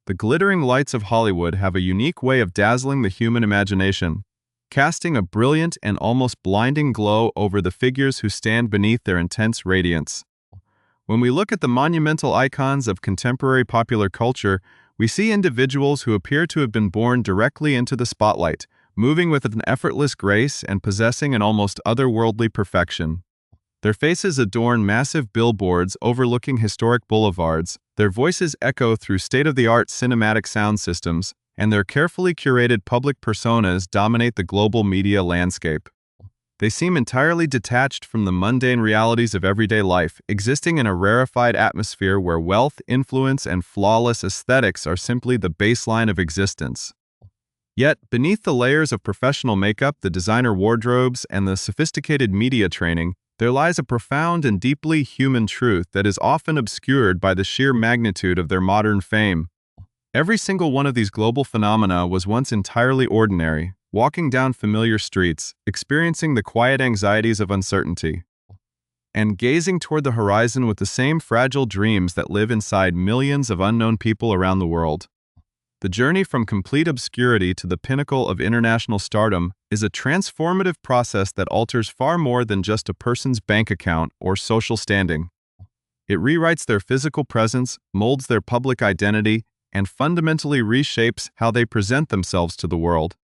The glittering lights of Hollywood have a unique way of dazzling the human imagination, casting a brilliant and almost blinding glow over the figures who stand beneath their intense radiance. When we look at the monumental icons of contemporary popular culture, we see individuals who appear to have been born directly into the spotlight, moving with an effortless grace and possessing an almost otherworldly perfection. Their faces adorn massive billboards overlooking historic boulevards, their voices echo through state-of-the-art cinematic sound systems, and their carefully curated public personas dominate the global media landscape. They seem entirely detached from the mundane realities of everyday life, existing in a rarefied atmosphere where wealth, influence, and flawless aesthetics are simply the baseline of existence. Yet, beneath the layers of professional makeup, the designer wardrobes, and the sophisticated media training, there lies a profound and deeply human truth that is often obscured by the sheer magnitude of their modern fame. Every single one of these global phenomena was once entirely ordinary, walking down familiar streets, experiencing the quiet anxieties of uncertainty, and gazing toward the horizon with the same fragile dreams that live inside millions of unknown people around the world. The journey from complete obscurity to the pinnacle of international stardom is a transformative process that alters far more than just a person's bank account or social standing. It rewrites their physical presence, molds their public identity, and fundamentally reshapes how they present themselves to the world,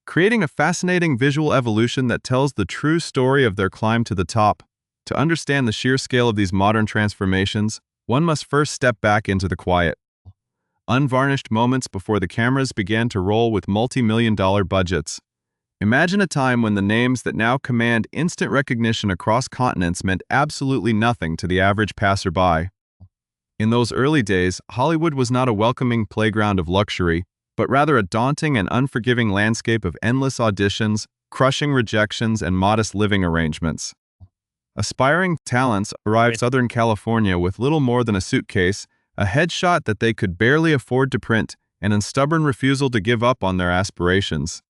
creating a fascinating visual evolution that tells the true story of their climb to the top. To understand the sheer scale of these modern transformations, one must first step back into the quiet, unvarnished moments before the cameras began to roll with multi-million-dollar budgets. Imagine a time when the names that now command instant recognition across continents meant absolutely nothing to the average passerby. In those early days, Hollywood was not a welcoming playground of luxury, but rather a daunting and unforgiving landscape of endless auditions, crushing rejections, and modest living arrangements. Aspiring talents arrived in Southern California with little more than a suitcase, a headshot that they could barely afford to print, and a stubborn refusal to give up on their aspirations.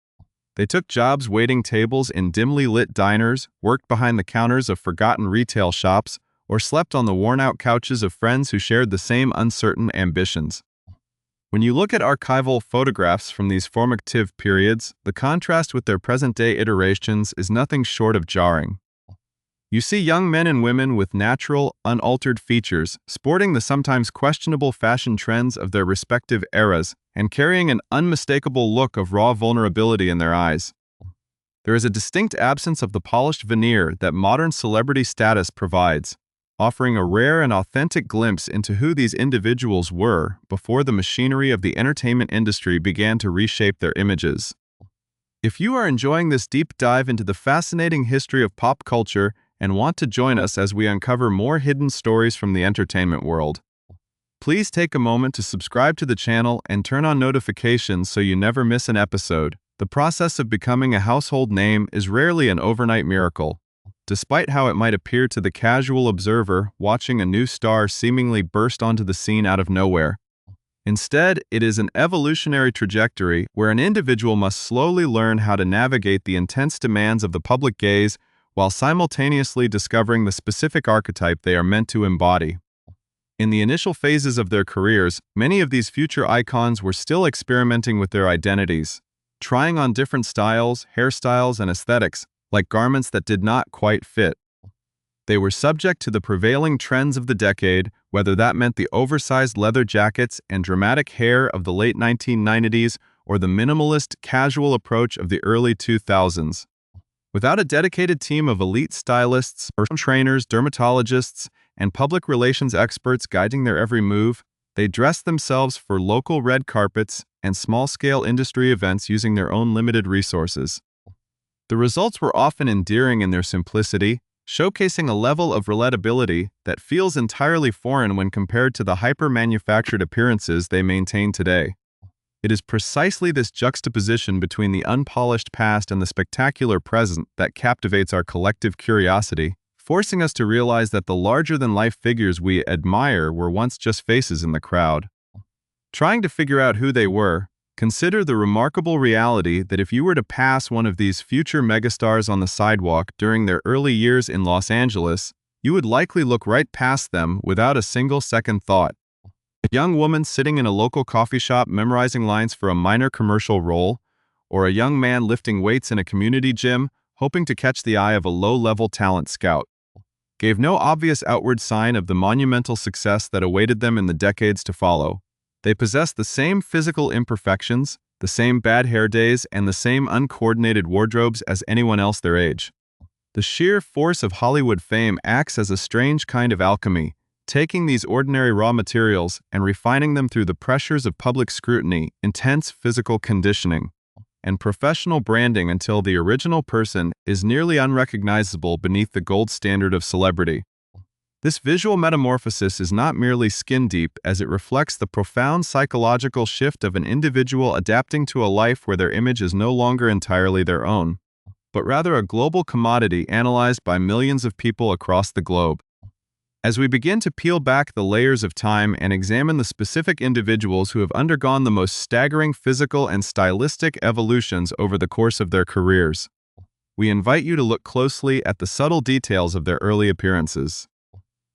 They took jobs waiting tables in dimly lit diners, worked behind the counters of forgotten retail shops, or slept on the worn-out couches of friends who shared the same uncertain ambitions. When you look at archival photographs from these formative periods, the contrast with their present-day iterations is nothing short of jarring. You see young men and women with natural, unaltered features, sporting the sometimes questionable fashion trends of their respective eras, and carrying an unmistakable look of raw vulnerability in their eyes. There is a distinct absence of the polished veneer that modern celebrity status provides, offering a rare and authentic glimpse into who these individuals were before the machinery of the entertainment industry began to reshape their images. If you are enjoying this deep dive into the fascinating history of pop culture and want to join us as we uncover more hidden stories from the entertainment world, please take a moment to subscribe to the channel and turn on notifications so you never miss an episode. The process of becoming a household name is rarely an overnight miracle, despite how it might appear to the casual observer watching a new star seemingly burst onto the scene out of nowhere. Instead, it is an evolutionary trajectory where an individual must slowly learn how to navigate the intense demands of the public gaze while simultaneously discovering the specific archetype they are meant to embody. In the initial phases of their careers, many of these future icons were still experimenting with their identities, trying on different styles, hairstyles, and aesthetics, like garments that did not quite fit. They were subject to the prevailing trends of the decade, whether that meant the oversized leather jackets and dramatic hair of the late 1990s or the minimalist, casual approach of the early 2000s. Without a dedicated team of elite stylists, personal trainers, dermatologists, and public relations experts guiding their every move, they dressed themselves for local red carpets and small-scale industry events using their own limited resources. The results were often endearing in their simplicity, showcasing a level of relatability that feels entirely foreign when compared to the hyper-manufactured appearances they maintain today. It is precisely this juxtaposition between the unpolished past and the spectacular present that captivates our collective curiosity, forcing us to realize that the larger-than-life figures we admire were once just faces in the crowd. Trying to figure out who they were, consider the remarkable reality that if you were to pass one of these future megastars on the sidewalk during their early years in Los Angeles, you would likely look right past them without a single second thought. A young woman sitting in a local coffee shop memorizing lines for a minor commercial role, or a young man lifting weights in a community gym, hoping to catch the eye of a low-level talent scout, gave no obvious outward sign of the monumental success that awaited them in the decades to follow. They possessed the same physical imperfections, the same bad hair days, and the same uncoordinated wardrobes as anyone else their age. The sheer force of Hollywood fame acts as a strange kind of alchemy, taking these ordinary raw materials and refining them through the pressures of public scrutiny, intense physical conditioning, and professional branding until the original person is nearly unrecognizable beneath the gold standard of celebrity. This visual metamorphosis is not merely skin-deep, as it reflects the profound psychological shift of an individual adapting to a life where their image is no longer entirely their own, but rather a global commodity analyzed by millions of people across the globe. As we begin to peel back the layers of time and examine the specific individuals who have undergone the most staggering physical and stylistic evolutions over the course of their careers, we invite you to look closely at the subtle details of their early appearances.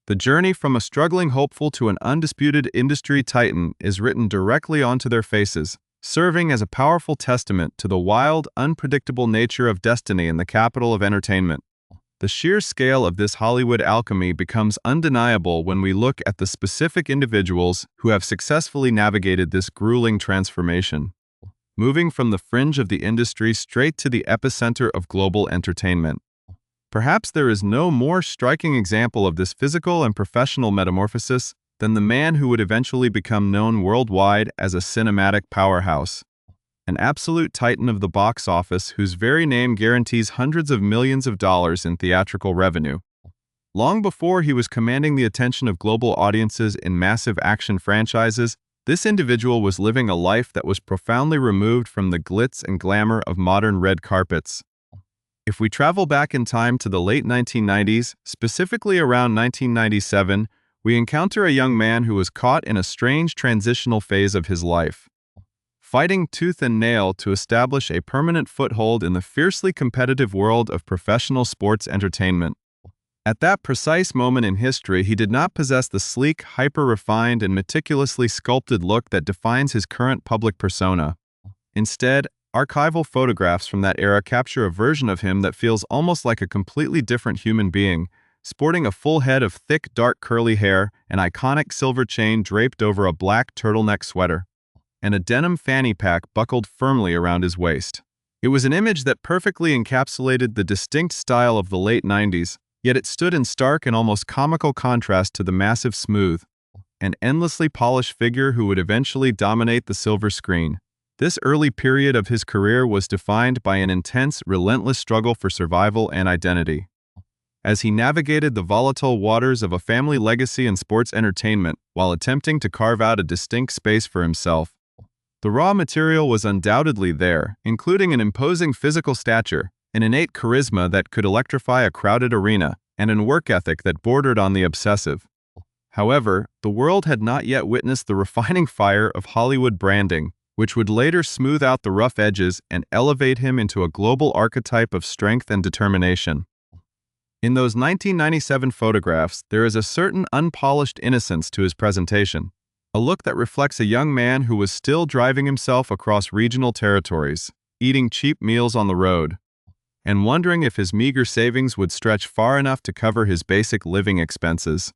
The journey from a struggling hopeful to an undisputed industry titan is written directly onto their faces, serving as a powerful testament to the wild, unpredictable nature of destiny in the capital of entertainment. The sheer scale of this Hollywood alchemy becomes undeniable when we look at the specific individuals who have successfully navigated this grueling transformation, moving from the fringe of the industry straight to the epicenter of global entertainment. Perhaps there is no more striking example of this physical and professional metamorphosis than the man who would eventually become known worldwide as a cinematic powerhouse, an absolute titan of the box office whose very name guarantees hundreds of millions of dollars in theatrical revenue. Long before he was commanding the attention of global audiences in massive action franchises, this individual was living a life that was profoundly removed from the glitz and glamour of modern red carpets. If we travel back in time to the late 1990s, specifically around 1997, we encounter a young man who was caught in a strange transitional phase of his life, fighting tooth and nail to establish a permanent foothold in the fiercely competitive world of professional sports entertainment. At that precise moment in history, he did not possess the sleek, hyper-refined, and meticulously sculpted look that defines his current public persona. Instead, archival photographs from that era capture a version of him that feels almost like a completely different human being, sporting a full head of thick, dark, curly hair, an iconic silver chain draped over a black turtleneck sweater, and a denim fanny pack buckled firmly around his waist. It was an image that perfectly encapsulated the distinct style of the late 90s, yet it stood in stark and almost comical contrast to the massive, smooth, and endlessly polished figure who would eventually dominate the silver screen. This early period of his career was defined by an intense, relentless struggle for survival and identity. As he navigated the volatile waters of a family legacy in sports entertainment while attempting to carve out a distinct space for himself, the raw material was undoubtedly there, including an imposing physical stature, an innate charisma that could electrify a crowded arena, and a work ethic that bordered on the obsessive. However, the world had not yet witnessed the refining fire of Hollywood branding, which would later smooth out the rough edges and elevate him into a global archetype of strength and determination. In those 1997 photographs, there is a certain unpolished innocence to his presentation, a look that reflects a young man who was still driving himself across regional territories, eating cheap meals on the road, and wondering if his meager savings would stretch far enough to cover his basic living expenses.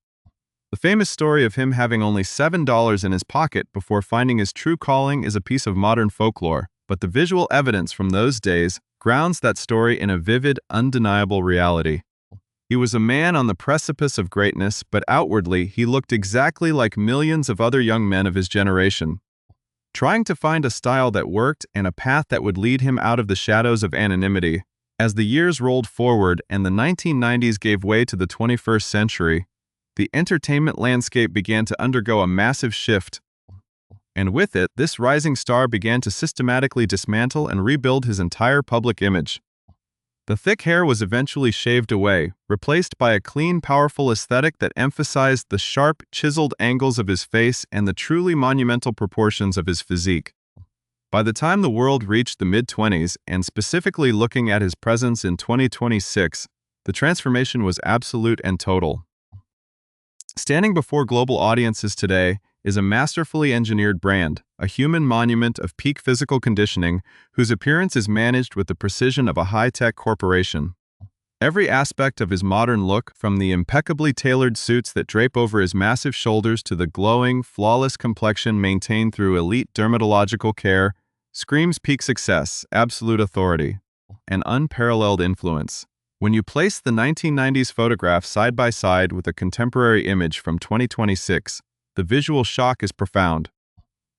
The famous story of him having only $7 in his pocket before finding his true calling is a piece of modern folklore, but the visual evidence from those days grounds that story in a vivid, undeniable reality. He was a man on the precipice of greatness, but outwardly he looked exactly like millions of other young men of his generation, trying to find a style that worked and a path that would lead him out of the shadows of anonymity. As the years rolled forward and the 1990s gave way to the 21st century, the entertainment landscape began to undergo a massive shift, and with it, this rising star began to systematically dismantle and rebuild his entire public image. The thick hair was eventually shaved away, replaced by a clean, powerful aesthetic that emphasized the sharp, chiseled angles of his face and the truly monumental proportions of his physique. By the time the world reached the mid-20s, and specifically looking at his presence in 2026, the transformation was absolute and total. Standing before global audiences today, is a masterfully engineered brand, a human monument of peak physical conditioning whose appearance is managed with the precision of a high-tech corporation. Every aspect of his modern look, from the impeccably tailored suits that drape over his massive shoulders to the glowing, flawless complexion maintained through elite dermatological care, screams peak success, absolute authority, and unparalleled influence. When you place the 1990s photograph side by side with a contemporary image from 2026, the visual shock is profound,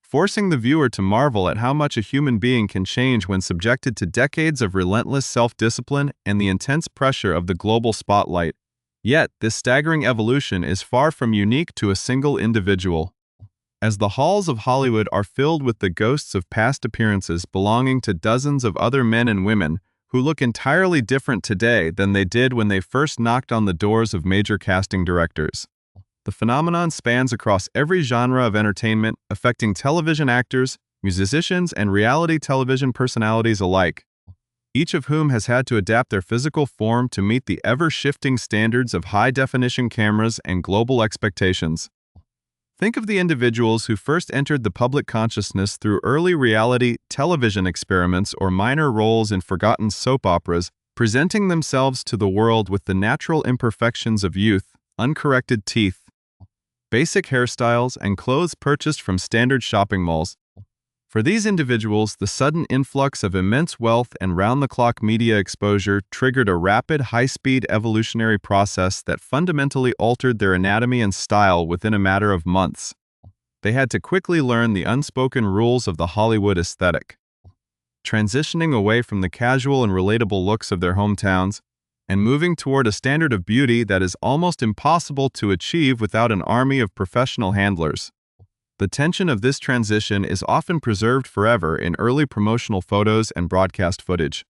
forcing the viewer to marvel at how much a human being can change when subjected to decades of relentless self-discipline and the intense pressure of the global spotlight. Yet, this staggering evolution is far from unique to a single individual. As the halls of Hollywood are filled with the ghosts of past appearances belonging to dozens of other men and women who look entirely different today than they did when they first knocked on the doors of major casting directors. The phenomenon spans across every genre of entertainment, affecting television actors, musicians, and reality television personalities alike, each of whom has had to adapt their physical form to meet the ever-shifting standards of high-definition cameras and global expectations. Think of the individuals who first entered the public consciousness through early reality television experiments or minor roles in forgotten soap operas, presenting themselves to the world with the natural imperfections of youth, uncorrected teeth, basic hairstyles, and clothes purchased from standard shopping malls. For these individuals, the sudden influx of immense wealth and round-the-clock media exposure triggered a rapid, high-speed evolutionary process that fundamentally altered their anatomy and style within a matter of months. They had to quickly learn the unspoken rules of the Hollywood aesthetic, transitioning away from the casual and relatable looks of their hometowns and moving toward a standard of beauty that is almost impossible to achieve without an army of professional handlers. The tension of this transition is often preserved forever in early promotional photos and broadcast footage,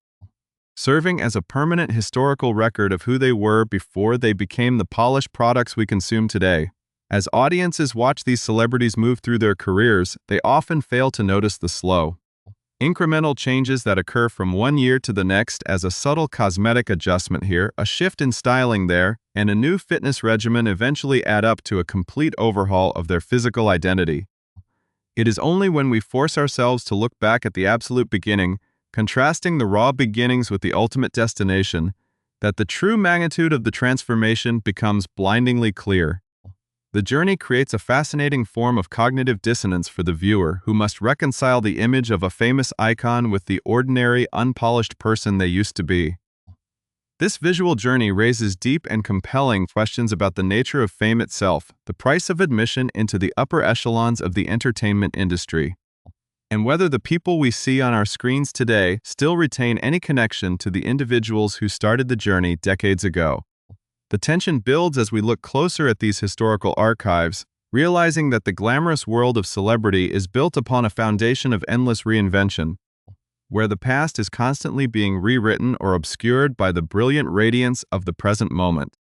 serving as a permanent historical record of who they were before they became the polished products we consume today. As audiences watch these celebrities move through their careers, they often fail to notice the slow, incremental changes that occur from one year to the next, as a subtle cosmetic adjustment here, a shift in styling there, and a new fitness regimen eventually add up to a complete overhaul of their physical identity. It is only when we force ourselves to look back at the absolute beginning, contrasting the raw beginnings with the ultimate destination, that the true magnitude of the transformation becomes blindingly clear. The journey creates a fascinating form of cognitive dissonance for the viewer, who must reconcile the image of a famous icon with the ordinary, unpolished person they used to be. This visual journey raises deep and compelling questions about the nature of fame itself, the price of admission into the upper echelons of the entertainment industry, and whether the people we see on our screens today still retain any connection to the individuals who started the journey decades ago. The tension builds as we look closer at these historical archives, realizing that the glamorous world of celebrity is built upon a foundation of endless reinvention, where the past is constantly being rewritten or obscured by the brilliant radiance of the present moment.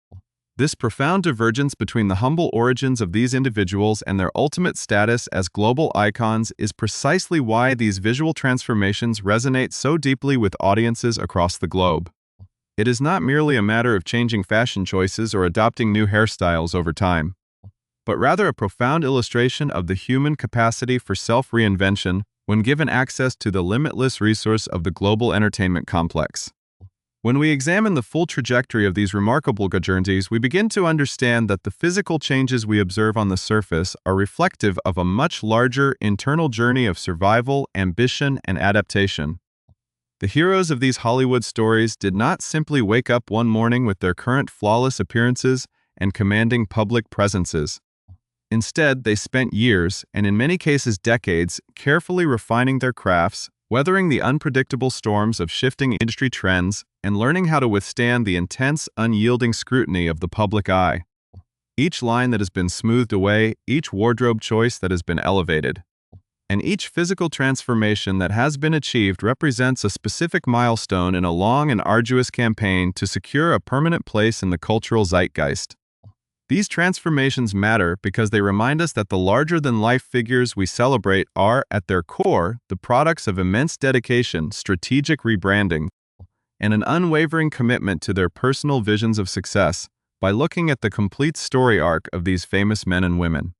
This profound divergence between the humble origins of these individuals and their ultimate status as global icons is precisely why these visual transformations resonate so deeply with audiences across the globe. It is not merely a matter of changing fashion choices or adopting new hairstyles over time, but rather a profound illustration of the human capacity for self-reinvention when given access to the limitless resource of the global entertainment complex. When we examine the full trajectory of these remarkable journeys, we begin to understand that the physical changes we observe on the surface are reflective of a much larger internal journey of survival, ambition, and adaptation. The heroes of these Hollywood stories did not simply wake up one morning with their current flawless appearances and commanding public presences. Instead, they spent years, and in many cases decades, carefully refining their crafts, weathering the unpredictable storms of shifting industry trends, and learning how to withstand the intense, unyielding scrutiny of the public eye. Each line that has been smoothed away, each wardrobe choice that has been elevated, and each physical transformation that has been achieved represents a specific milestone in a long and arduous campaign to secure a permanent place in the cultural zeitgeist. These transformations matter because they remind us that the larger-than-life figures we celebrate are, at their core, the products of immense dedication, strategic rebranding, and an unwavering commitment to their personal visions of success. By looking at the complete story arc of these famous men and women,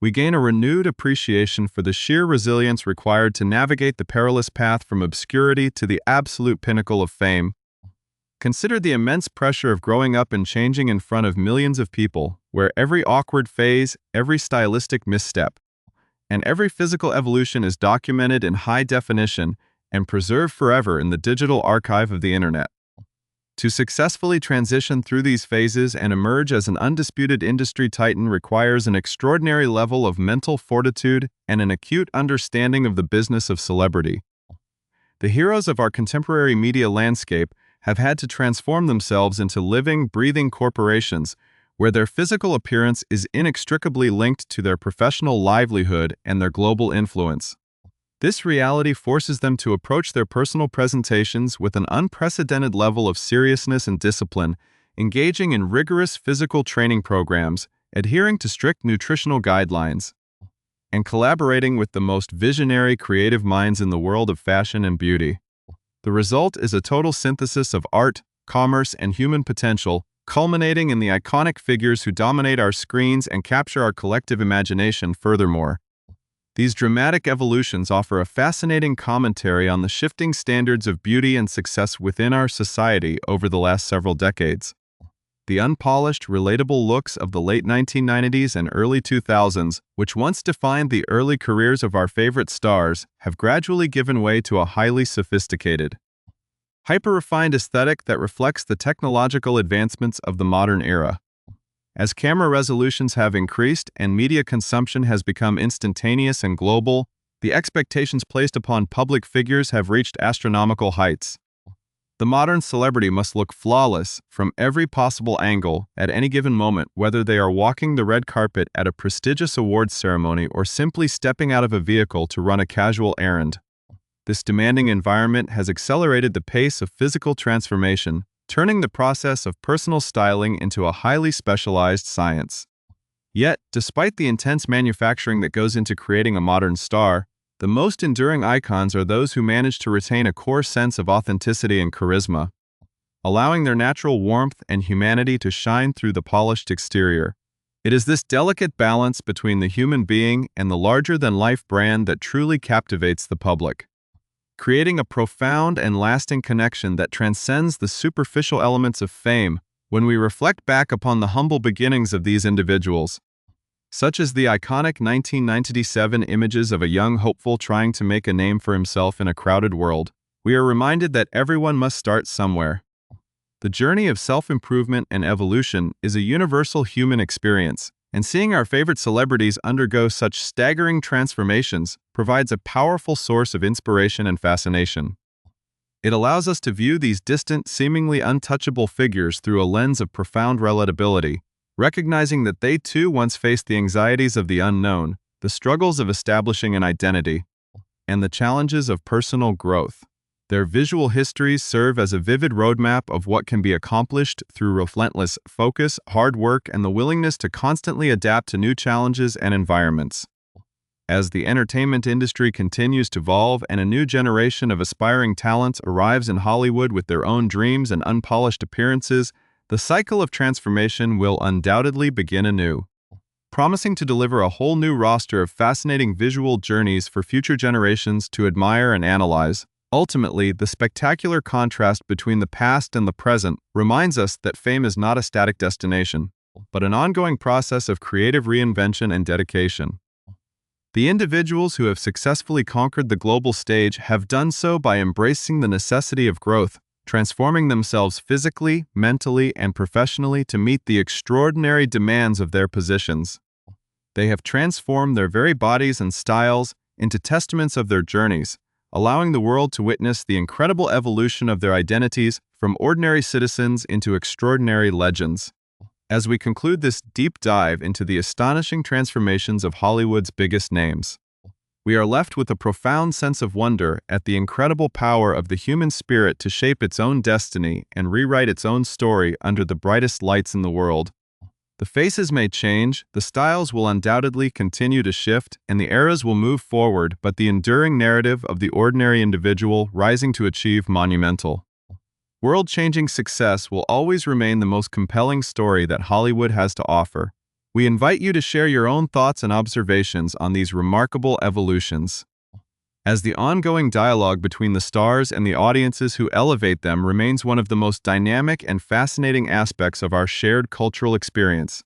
we gain a renewed appreciation for the sheer resilience required to navigate the perilous path from obscurity to the absolute pinnacle of fame. Consider the immense pressure of growing up and changing in front of millions of people, where every awkward phase, every stylistic misstep, and every physical evolution is documented in high definition and preserved forever in the digital archive of the internet. To successfully transition through these phases and emerge as an undisputed industry titan requires an extraordinary level of mental fortitude and an acute understanding of the business of celebrity. The heroes of our contemporary media landscape have had to transform themselves into living, breathing corporations where their physical appearance is inextricably linked to their professional livelihood and their global influence. This reality forces them to approach their personal presentations with an unprecedented level of seriousness and discipline, engaging in rigorous physical training programs, adhering to strict nutritional guidelines, and collaborating with the most visionary creative minds in the world of fashion and beauty. The result is a total synthesis of art, commerce, and human potential, culminating in the iconic figures who dominate our screens and capture our collective imagination. Furthermore, these dramatic evolutions offer a fascinating commentary on the shifting standards of beauty and success within our society over the last several decades. The unpolished, relatable looks of the late 1990s and early 2000s, which once defined the early careers of our favorite stars, have gradually given way to a highly sophisticated, hyper-refined aesthetic that reflects the technological advancements of the modern era. As camera resolutions have increased and media consumption has become instantaneous and global, the expectations placed upon public figures have reached astronomical heights. The modern celebrity must look flawless from every possible angle at any given moment, whether they are walking the red carpet at a prestigious awards ceremony or simply stepping out of a vehicle to run a casual errand. This demanding environment has accelerated the pace of physical transformation, turning the process of personal styling into a highly specialized science. Yet, despite the intense manufacturing that goes into creating a modern star, the most enduring icons are those who manage to retain a core sense of authenticity and charisma, allowing their natural warmth and humanity to shine through the polished exterior. It is this delicate balance between the human being and the larger-than-life brand that truly captivates the public, creating a profound and lasting connection that transcends the superficial elements of fame when we reflect back upon the humble beginnings of these individuals, such as the iconic 1997 images of a young hopeful trying to make a name for himself in a crowded world. We are reminded that everyone must start somewhere. The journey of self-improvement and evolution is a universal human experience, and seeing our favorite celebrities undergo such staggering transformations provides a powerful source of inspiration and fascination. It allows us to view these distant, seemingly untouchable figures through a lens of profound relatability, recognizing that they too once faced the anxieties of the unknown, the struggles of establishing an identity, and the challenges of personal growth. Their visual histories serve as a vivid roadmap of what can be accomplished through relentless focus, hard work, and the willingness to constantly adapt to new challenges and environments. As the entertainment industry continues to evolve and a new generation of aspiring talents arrives in Hollywood with their own dreams and unpolished appearances, the cycle of transformation will undoubtedly begin anew, promising to deliver a whole new roster of fascinating visual journeys for future generations to admire and analyze. Ultimately, the spectacular contrast between the past and the present reminds us that fame is not a static destination, but an ongoing process of creative reinvention and dedication. The individuals who have successfully conquered the global stage have done so by embracing the necessity of growth, transforming themselves physically, mentally, and professionally to meet the extraordinary demands of their positions. They have transformed their very bodies and styles into testaments of their journeys, allowing the world to witness the incredible evolution of their identities from ordinary citizens into extraordinary legends. As we conclude this deep dive into the astonishing transformations of Hollywood's biggest names, we are left with a profound sense of wonder at the incredible power of the human spirit to shape its own destiny and rewrite its own story under the brightest lights in the world. The faces may change, the styles will undoubtedly continue to shift, and the eras will move forward, but the enduring narrative of the ordinary individual rising to achieve monumental, world-changing success will always remain the most compelling story that Hollywood has to offer. We invite you to share your own thoughts and observations on these remarkable evolutions, as the ongoing dialogue between the stars and the audiences who elevate them remains one of the most dynamic and fascinating aspects of our shared cultural experience.